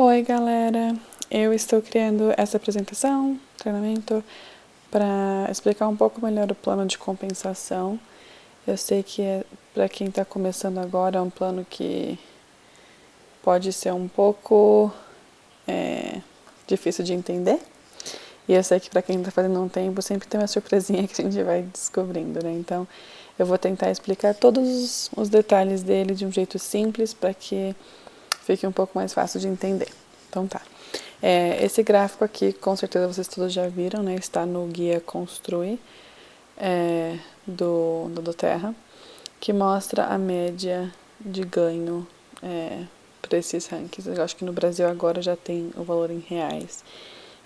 Oi, galera! Eu estou criando essa apresentação, treinamento, para explicar um pouco melhor o plano de compensação. Eu sei que para quem está começando agora é um plano que pode ser um pouco difícil de entender. E eu sei que para quem está fazendo um tempo sempre tem uma surpresinha que a gente vai descobrindo, né? Então eu vou tentar explicar todos os detalhes dele de um jeito simples para que fique um pouco mais fácil de entender. Então tá. Esse gráfico aqui, com certeza vocês todos já viram, né? Está no guia Construir do Terra, que mostra a média de ganho para esses rankings. Eu acho que no Brasil agora já tem o valor em reais.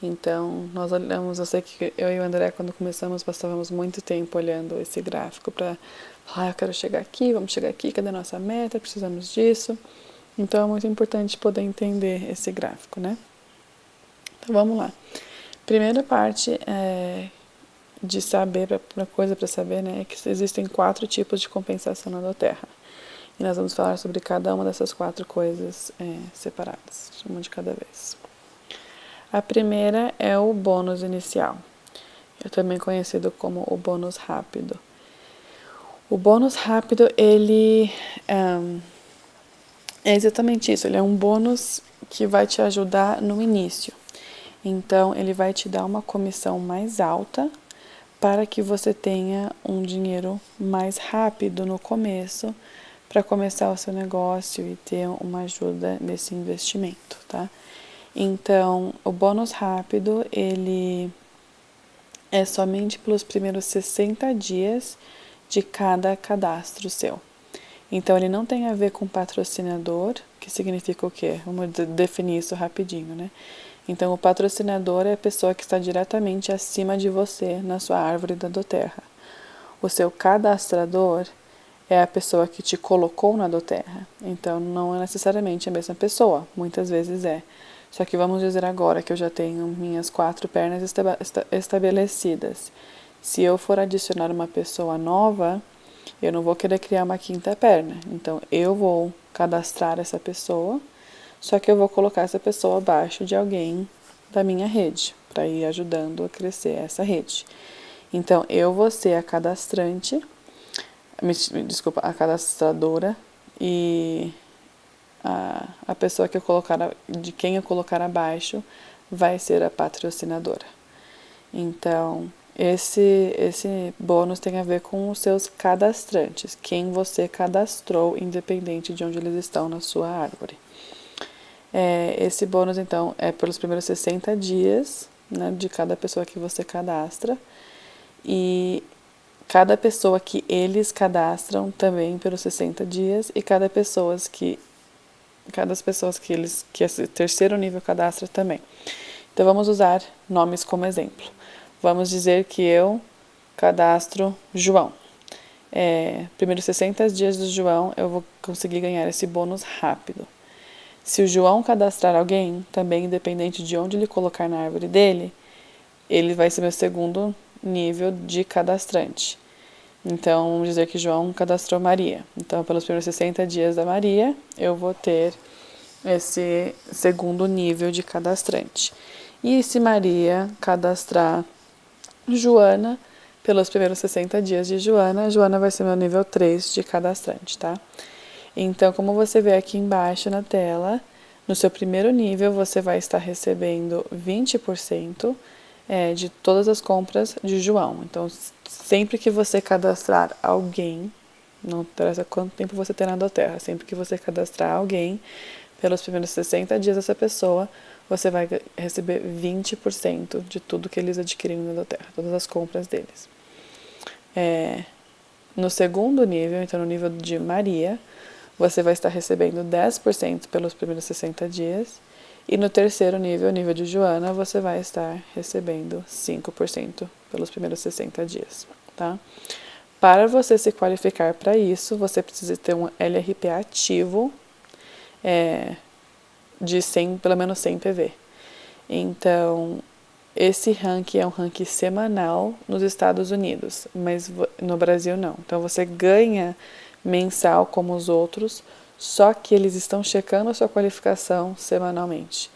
Então, nós olhamos, eu sei que eu e o André, quando começamos, passávamos muito tempo olhando esse gráfico para falar, eu quero chegar aqui, vamos chegar aqui, cadê a nossa meta, precisamos disso. Então, é muito importante poder entender esse gráfico, né? Então, vamos lá. Primeira parte de saber, coisa para saber, né, é que existem 4 tipos de compensação na Terra. E nós vamos falar sobre cada uma dessas 4 coisas separadas, uma de cada vez. A primeira é o bônus inicial, também conhecido como o bônus rápido. O bônus rápido, ele é exatamente isso, ele é um bônus que vai te ajudar no início. Então, ele vai te dar uma comissão mais alta para que você tenha um dinheiro mais rápido no começo para começar o seu negócio e ter uma ajuda nesse investimento, tá? Então, o bônus rápido, ele é somente pelos primeiros 60 dias de cada cadastro seu. Então, ele não tem a ver com patrocinador, que significa o quê? Vamos definir isso rapidinho, né? Então, o patrocinador é a pessoa que está diretamente acima de você na sua árvore da doTERRA. O seu cadastrador é a pessoa que te colocou na doTERRA. Então, não é necessariamente a mesma pessoa, muitas vezes é. Só que vamos dizer agora que eu já tenho minhas 4 pernas estabelecidas. Se eu for adicionar uma pessoa nova, eu não vou querer criar uma 5ª perna. Então, eu vou cadastrar essa pessoa, só que eu vou colocar essa pessoa abaixo de alguém da minha rede, para ir ajudando a crescer essa rede. Então, eu vou ser a cadastrante, a cadastradora, e a pessoa que eu colocar, de quem eu colocar abaixo, vai ser a patrocinadora. Então, esse bônus tem a ver com os seus cadastrantes, quem você cadastrou, independente de onde eles estão na sua árvore. Esse bônus, então, é pelos primeiros 60 dias, né, de cada pessoa que você cadastra, e cada pessoa que eles cadastram também pelos 60 dias, e cada pessoas que esse terceiro nível cadastra também. Então, vamos usar nomes como exemplo. Vamos dizer que eu cadastro João. Primeiros 60 dias do João, eu vou conseguir ganhar esse bônus rápido. Se o João cadastrar alguém, também independente de onde ele colocar na árvore dele, ele vai ser meu segundo nível de cadastrante. Então, vamos dizer que João cadastrou Maria. Então, pelos primeiros 60 dias da Maria, eu vou ter esse segundo nível de cadastrante. E se Maria cadastrar Joana, pelos primeiros 60 dias de Joana, Joana vai ser meu nível 3 de cadastrante, tá? Então, como você vê aqui embaixo na tela, no seu primeiro nível você vai estar recebendo 20% de todas as compras de João. Então, sempre que você cadastrar alguém, não interessa quanto tempo você tem na doTERRA, sempre que você cadastrar alguém, pelos primeiros 60 dias dessa pessoa, você vai receber 20% de tudo que eles adquiriram na doTERRA, todas as compras deles. No segundo nível, então no nível de Maria, você vai estar recebendo 10% pelos primeiros 60 dias. E no terceiro nível, nível de Joana, você vai estar recebendo 5% pelos primeiros 60 dias, tá? Para você se qualificar para isso, você precisa ter um LRP ativo de 100, pelo menos 100 PV. Então, esse ranking é um ranking semanal nos Estados Unidos, mas no Brasil não. Então, você ganha mensal como os outros, só que eles estão checando a sua qualificação semanalmente.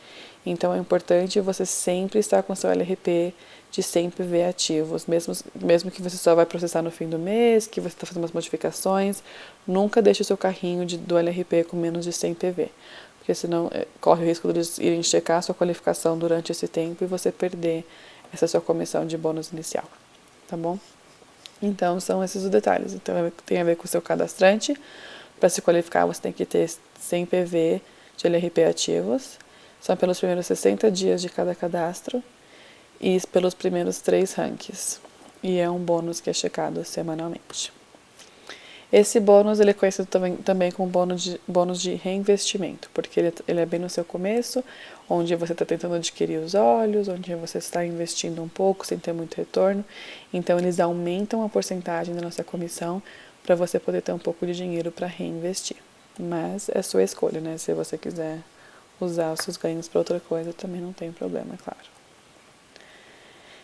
Então é importante você sempre estar com seu LRP de 100 PV ativos, mesmo que você só vai processar no fim do mês, que você está fazendo umas modificações, nunca deixe o seu carrinho do LRP com menos de 100 PV, porque senão corre o risco de eles irem checar a sua qualificação durante esse tempo e você perder essa sua comissão de bônus inicial, tá bom? Então são esses os detalhes. Então tem a ver com o seu cadastrante. Para se qualificar você tem que ter 100 PV de LRP ativos. São pelos primeiros 60 dias de cada cadastro e pelos primeiros 3 rankings. E é um bônus que é checado semanalmente. Esse bônus ele é conhecido também como bônus de reinvestimento, porque ele é bem no seu começo, onde você está tentando adquirir os olhos, onde você está investindo um pouco sem ter muito retorno. Então eles aumentam a porcentagem da nossa comissão para você poder ter um pouco de dinheiro para reinvestir. Mas é sua escolha, né? Se você quiser usar os seus ganhos para outra coisa, também não tem problema, é claro.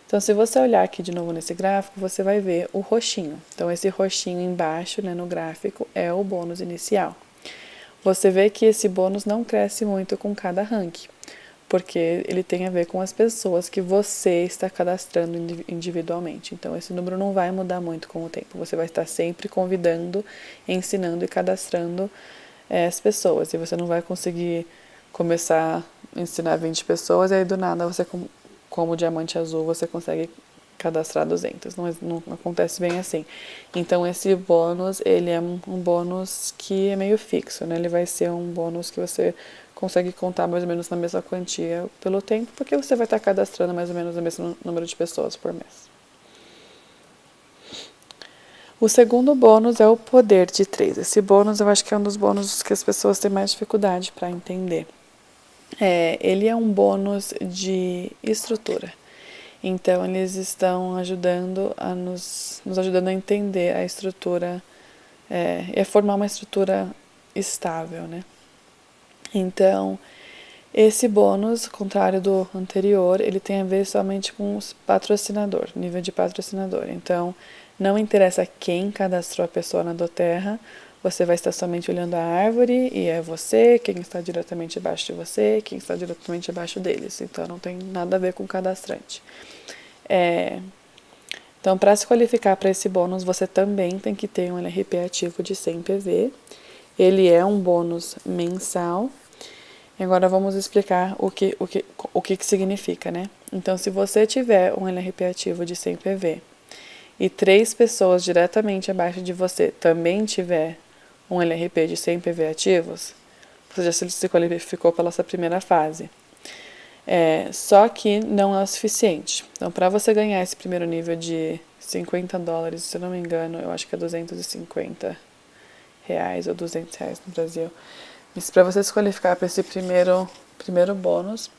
Então, se você olhar aqui de novo nesse gráfico, você vai ver o roxinho. Então, esse roxinho embaixo, né, no gráfico, é o bônus inicial. Você vê que esse bônus não cresce muito com cada ranking, porque ele tem a ver com as pessoas que você está cadastrando individualmente. Então, esse número não vai mudar muito com o tempo. Você vai estar sempre convidando, ensinando e cadastrando as pessoas. E você não vai conseguir começar a ensinar 20 pessoas e aí do nada você, como diamante azul, você consegue cadastrar 200. Não acontece bem assim. Então, esse bônus, ele é um bônus que é meio fixo, né? Ele vai ser um bônus que você consegue contar mais ou menos na mesma quantia pelo tempo, porque você vai estar cadastrando mais ou menos o mesmo número de pessoas por mês. O segundo bônus é o poder de 3. Esse bônus eu acho que é um dos bônus que as pessoas têm mais dificuldade para entender. Ele é um bônus de estrutura. Então, eles estão ajudando nos ajudando a entender a estrutura e a formar uma estrutura estável, né? Então, esse bônus, contrário do anterior, ele tem a ver somente com os patrocinador, nível de patrocinador. Então, não interessa quem cadastrou a pessoa na doTERRA, você vai estar somente olhando a árvore e é você, quem está diretamente abaixo de você, quem está diretamente abaixo deles. Então, não tem nada a ver com o cadastrante. Então, para se qualificar para esse bônus, você também tem que ter um LRP ativo de 100 PV. Ele é um bônus mensal. E agora vamos explicar o que significa, né? Então, se você tiver um LRP ativo de 100 PV e 3 pessoas diretamente abaixo de você também tiver um LRP de 100 PV ativos, você já se qualificou pela essa primeira fase. Só que não é o suficiente. Então, para você ganhar esse primeiro nível de $50, se eu não me engano, eu acho que é R$250 ou R$200 no Brasil. Mas para você se qualificar para esse primeiro bônus,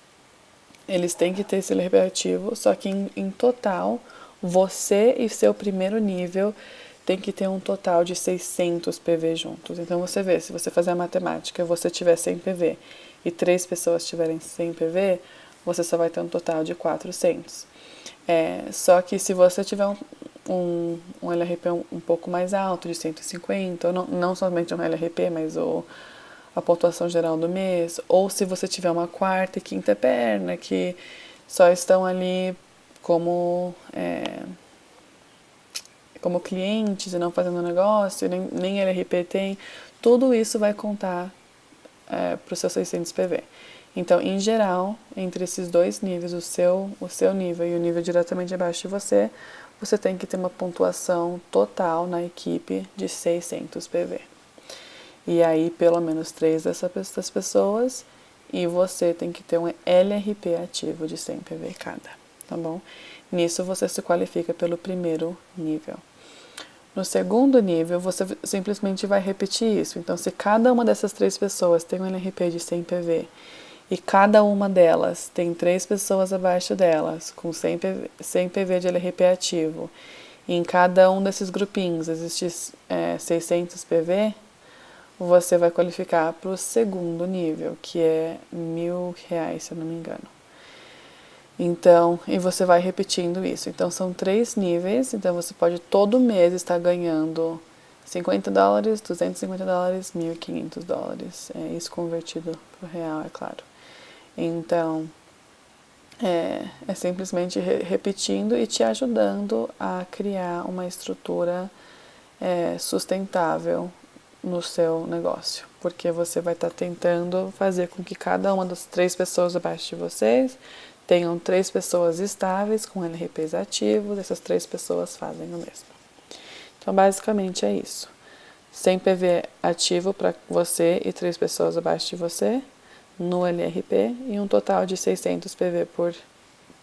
eles têm que ter esse LRP ativo, só que em total, você e seu primeiro nível tem que ter um total de 600 PV juntos. Então você vê, se você fazer a matemática, você tiver 100 PV e 3 pessoas tiverem 100 PV, você só vai ter um total de 400. Só que se você tiver um LRP um pouco mais alto, de 150, ou não somente um LRP, mas a pontuação geral do mês, ou se você tiver uma quarta e quinta perna, que só estão ali como clientes e não fazendo negócio, nem LRP tem, tudo isso vai contar para os seus 600 PV. Então, em geral, entre esses dois níveis, o seu nível e o nível diretamente abaixo de você, você tem que ter uma pontuação total na equipe de 600 PV. E aí, pelo menos 3 dessas pessoas, e você tem que ter um LRP ativo de 100 PV cada, tá bom? Nisso você se qualifica pelo primeiro nível. No segundo nível, você simplesmente vai repetir isso. Então, se cada uma dessas 3 pessoas tem um LRP de 100 PV e cada uma delas tem 3 pessoas abaixo delas com 100 PV de LRP ativo, e em cada um desses grupinhos existe 600 PV, você vai qualificar para o segundo nível, que é R$1.000, se eu não me engano. Então, e você vai repetindo isso. Então, são 3 níveis. Então, você pode todo mês estar ganhando $50, $250, $1.500. É isso convertido para o real, é claro. Então, é simplesmente repetindo e te ajudando a criar uma estrutura sustentável no seu negócio, porque você vai estar tentando fazer com que cada uma das 3 pessoas abaixo de vocês tenham 3 pessoas estáveis com LRPs ativos, essas 3 pessoas fazem o mesmo. Então, basicamente é isso. 100 PV ativo para você e 3 pessoas abaixo de você no LRP e um total de 600 PV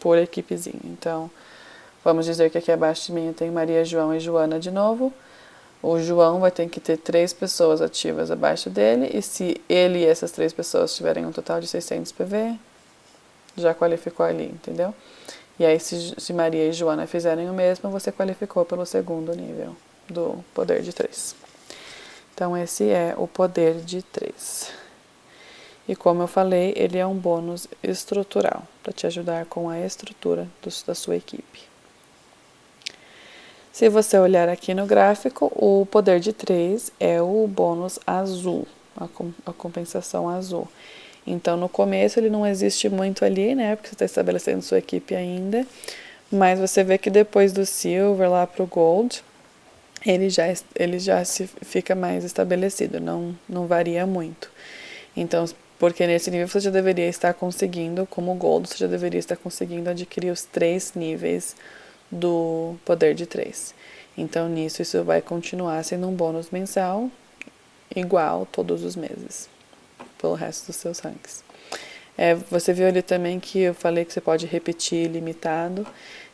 por equipezinha. Então, vamos dizer que aqui abaixo de mim eu tenho Maria, João e Joana de novo. O João vai ter que ter 3 pessoas ativas abaixo dele, e se ele e essas 3 pessoas tiverem um total de 600 PV, já qualificou ali, entendeu? E aí, se Maria e Joana fizerem o mesmo, você qualificou pelo segundo nível do poder de 3. Então, esse é o poder de 3. E como eu falei, ele é um bônus estrutural, para te ajudar com a estrutura da sua equipe. Se você olhar aqui no gráfico, o poder de 3 é o bônus azul, a compensação azul. Então, no começo ele não existe muito ali, né, porque você está estabelecendo sua equipe ainda, mas você vê que depois do silver lá para o gold, ele já fica mais estabelecido, não varia muito. Então, porque nesse nível você já deveria estar conseguindo, como gold, você já deveria estar conseguindo adquirir os 3 níveis do poder de 3. Então, nisso, isso vai continuar sendo um bônus mensal igual todos os meses, pelo resto dos seus ranks. Você viu ali também que eu falei que você pode repetir ilimitado.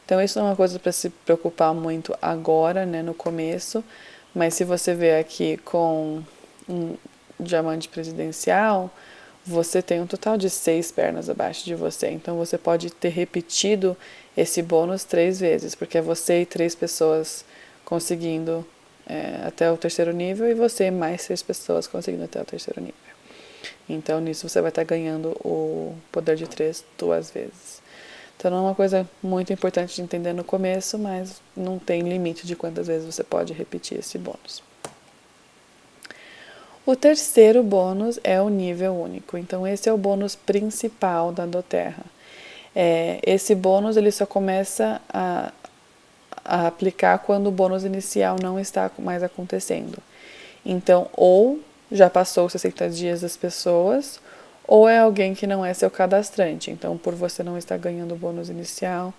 Então, isso não é uma coisa para se preocupar muito agora, né, no começo. Mas se você vê aqui com um diamante presidencial, você tem um total de 6 pernas abaixo de você. Então, você pode ter repetido esse bônus 3 vezes, porque é você e 3 pessoas conseguindo até o terceiro nível e você mais 6 pessoas conseguindo até o terceiro nível. Então, nisso você vai estar ganhando o poder de 3 2 vezes. Então, não é uma coisa muito importante de entender no começo, mas não tem limite de quantas vezes você pode repetir esse bônus. O terceiro bônus é o nível único. Então, esse é o bônus principal da doTERRA. Esse bônus ele só começa a aplicar quando o bônus inicial não está mais acontecendo. Então, ou já passou os 60 dias das pessoas, ou é alguém que não é seu cadastrante. Então, por você não estar ganhando o bônus inicial,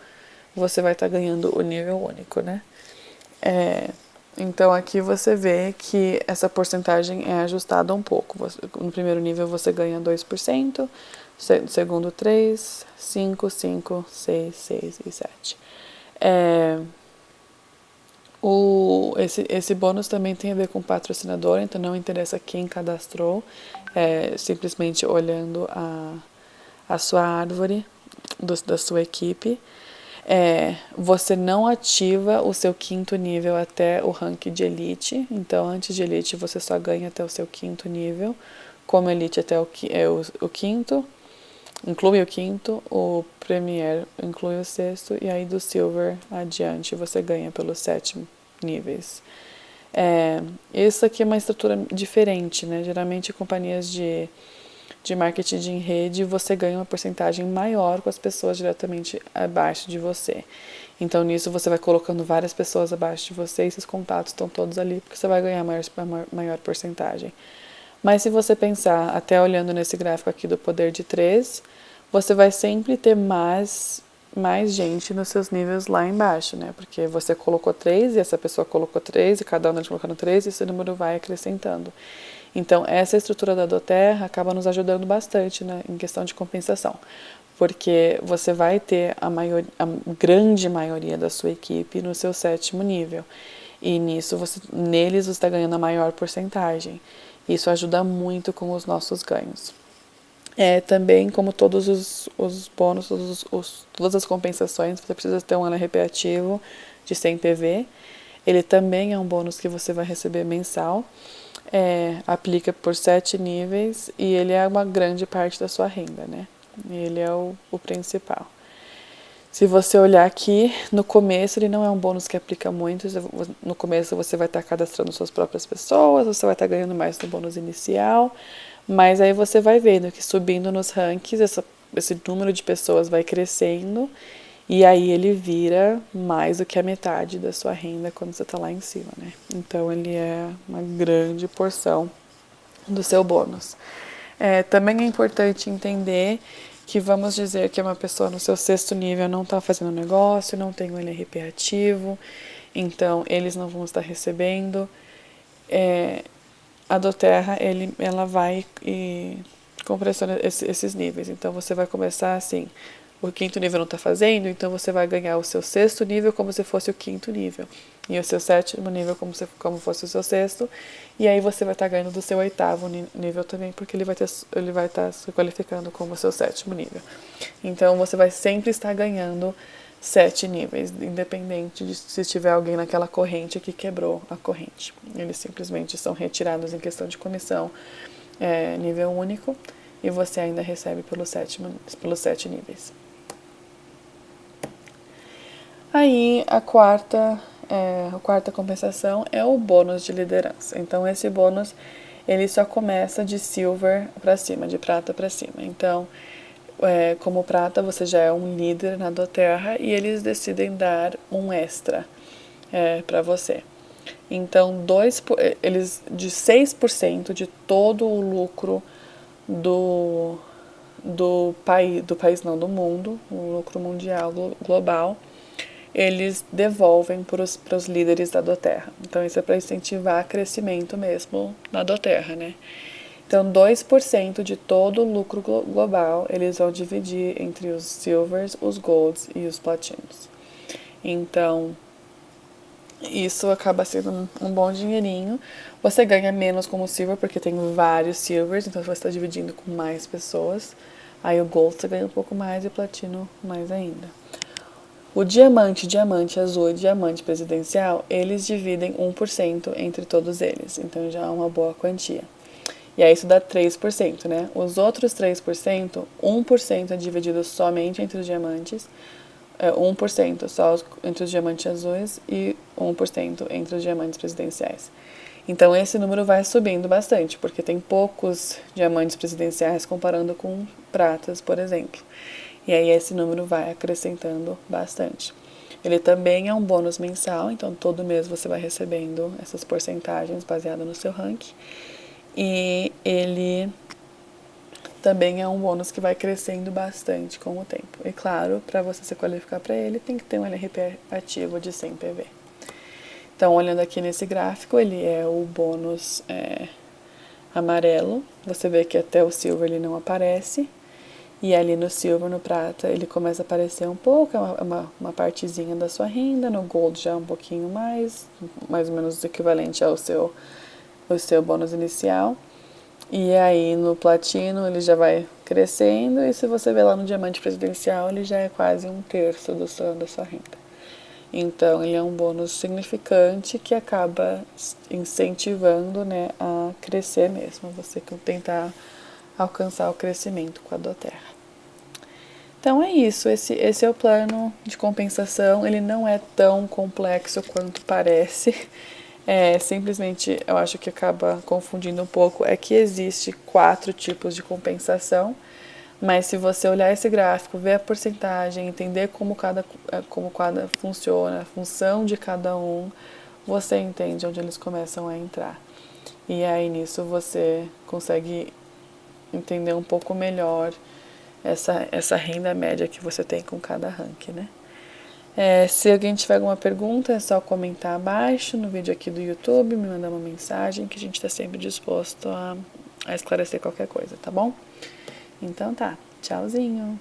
você vai estar ganhando o nível único, né? Então, aqui você vê que essa porcentagem é ajustada um pouco. No primeiro nível você ganha 2%, no segundo 3%, 5%, 5%, 6%, 6% e 7%. Esse bônus também tem a ver com patrocinador, então não interessa quem cadastrou, simplesmente olhando a sua árvore da sua equipe. Você não ativa o seu 5º nível até o rank de Elite, então antes de Elite você só ganha até o seu 5º nível, como Elite até o 5º, inclui o 5º, o Premier inclui o 6º, e aí do Silver adiante você ganha pelos 7 níveis. Isso aqui é uma estrutura diferente, né? Geralmente companhias de marketing em rede, você ganha uma porcentagem maior com as pessoas diretamente abaixo de você. Então, nisso, você vai colocando várias pessoas abaixo de você e esses contatos estão todos ali, porque você vai ganhar maior porcentagem. Mas se você pensar, até olhando nesse gráfico aqui do poder de 3, você vai sempre ter mais gente nos seus níveis lá embaixo, né? Porque você colocou 3 e essa pessoa colocou 3 e cada um está colocando 3 e esse número vai acrescentando. Então, essa estrutura da doTERRA acaba nos ajudando bastante, né, em questão de compensação, porque você vai ter a grande maioria da sua equipe no seu 7º nível, e neles você está ganhando a maior porcentagem. Isso ajuda muito com os nossos ganhos. Também, como todos os bônus, todas as compensações, você precisa ter um LRP ativo de 100 PV. Ele também é um bônus que você vai receber mensal. Aplica por 7 níveis e ele é uma grande parte da sua renda, né? Ele é o principal. Se você olhar aqui, no começo ele não é um bônus que aplica muito. No começo você vai estar cadastrando suas próprias pessoas, você vai estar ganhando mais no bônus inicial, mas aí você vai vendo que subindo nos rankings, esse número de pessoas vai crescendo, e aí ele vira mais do que a metade da sua renda quando você está lá em cima, né? Então ele é uma grande porção do seu bônus. Também é importante entender que vamos dizer que uma pessoa no seu 6º nível não está fazendo negócio, não tem um LRP ativo, então eles não vão estar recebendo. A doTERRA, ela vai e compressiona esses níveis. Então você vai começar assim, o 5º nível não está fazendo, então você vai ganhar o seu 6º nível como se fosse o 5º nível. E o seu 7º nível como fosse o seu 6º. E aí você vai estar ganhando do seu 8º nível também, porque ele vai estar se qualificando como o seu 7º nível. Então você vai sempre estar ganhando 7 níveis, independente de se tiver alguém naquela corrente que quebrou a corrente. Eles simplesmente são retirados em questão de comissão nível único, e você ainda recebe pelos 7 níveis. Aí a quarta compensação é o bônus de liderança. Então esse bônus ele só começa de silver para cima, de prata para cima. Então como prata você já é um líder na doTERRA e eles decidem dar um extra para você. Então eles de 6% de todo o lucro do mundo, o lucro mundial global, eles devolvem para os líderes da doTERRA. Então isso é para incentivar crescimento mesmo na doTERRA, né? Então 2% de todo o lucro global eles vão dividir entre os silvers, os golds e os platinos. Então isso acaba sendo um bom dinheirinho. Você ganha menos como silver porque tem vários silvers, então você está dividindo com mais pessoas. Aí o gold você ganha um pouco mais e o platino mais ainda. O diamante azul e diamante presidencial, eles dividem 1% entre todos eles, então já é uma boa quantia. E aí isso dá 3%, né? Os outros 3%, 1% é dividido somente entre os diamantes, 1% só entre os diamantes azuis e 1% entre os diamantes presidenciais. Então esse número vai subindo bastante, porque tem poucos diamantes presidenciais comparando com pratas, por exemplo. E aí esse número vai acrescentando bastante. Ele também é um bônus mensal, então todo mês você vai recebendo essas porcentagens baseadas no seu ranking. E ele também é um bônus que vai crescendo bastante com o tempo. E claro, para você se qualificar para ele, tem que ter um LRP ativo de 100 PV. Então, olhando aqui nesse gráfico, ele é o bônus amarelo. Você vê que até o silver ele não aparece. E ali no silver, no prata, ele começa a aparecer um pouco, uma partezinha da sua renda. No gold já um pouquinho mais ou menos equivalente ao seu bônus inicial. E aí no platino ele já vai crescendo, e se você ver lá no diamante presidencial, ele já é quase 1/3 da sua renda. Então ele é um bônus significante que acaba incentivando, né, a crescer mesmo, você tentar alcançar o crescimento com a doTERRA. Então é isso, esse é o plano de compensação. Ele não é tão complexo quanto parece. Simplesmente, eu acho que acaba confundindo um pouco, é que existe 4 tipos de compensação, mas se você olhar esse gráfico, ver a porcentagem, entender como cada funciona, a função de cada um, você entende onde eles começam a entrar. E aí nisso você consegue entender um pouco melhor essa renda média que você tem com cada ranking, né? Se alguém tiver alguma pergunta, é só comentar abaixo no vídeo aqui do YouTube, me mandar uma mensagem, que a gente está sempre disposto a esclarecer qualquer coisa, tá bom? Então tá, tchauzinho!